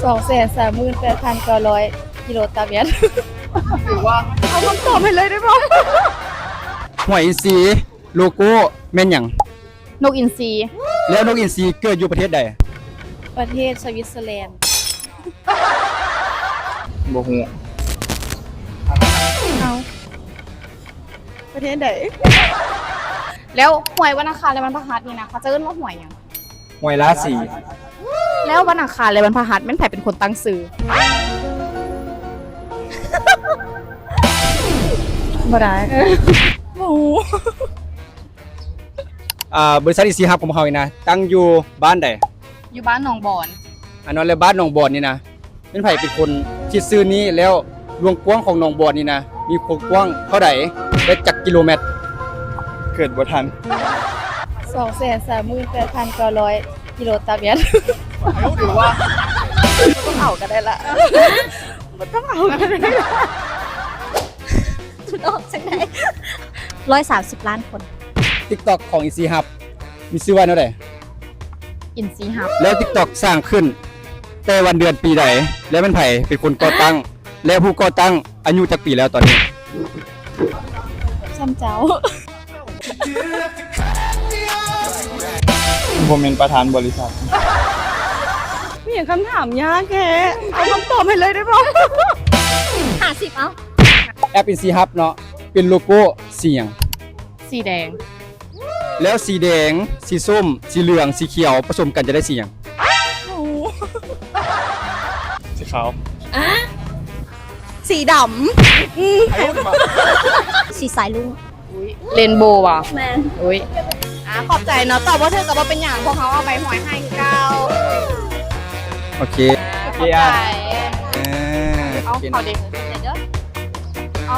238,900 กิโลตามเมตร หรือว่า เอาคำตอบไปเลยได้ปะ หอยอินทรีโลโก้แม่นหยัง นกอินทรี แล้วนกอินทรีเกิดอยู่ประเทศใด ประเทศสวิตเซอร์แลนด์ บ่ฮู้ เอาประเทศไหนแล้วหวยวันอังคารและวันพฤหัสนี่นะเขาจะเอิ้นว่าหวยหยัง หอยราศี แล้ววันอังคารและวันพฤหัสแม่นไผเป็นคนตั้งชื่อบ่ได้โอ้ บริษัทอินทรีฮับของเฮานี่นะตั้งอยู่บ้านใด อยู่บ้านหนองบอน อันนั้นแล้วบ้านหนองบอนนี่นะเป็นไผเป็นคนคิดซื้อนี้แล้วรวงกว้างของหนองบอนนี่นะมีความกว้างเท่าใดและจักกิโลเมตร เกิดบ่ทัน 238,900 กิโลตามเมตร หรือว่า ต้องเอากันได้ละมันต้องเอากันได้ละคุณออกจากไหน130 ล้านคน TikTok ของอินทรีฮับมีชื่อว่าแนวใด อินซีฮับ แล้ว TikTok สร้างขึ้นแต่วันเดือนปีใดและเป็นไผเป็นคนก่อตั้ง และผู้ก่อตั้งอายุจักปีแล้วตอนนี้ ซ้ำเจ้า ผมเป็นประธานบริษัท มีคำถามยากแกเอาคำตอบไปเลยได้ปะ50เอา แอปอินทรีฮับเนาะเป็นโลโก้สีหยัง สีแดง แล้วสีแดง สีส้ม สีเหลือง สีเขียวผสมกันจะได้สีหยัง สีขาว สีด สีสายลุง ำเรนโบว์ว่ะ แมน อุ้ยขอบใจเนาะตอบว่าเธอกับว่าเป็นอย่างพวกเขาเอาใบหอยให้คือเก้า โอเค ขอบใจ อ่า เอา โอเค เขา นะ เด็กเดี๋ยวเอา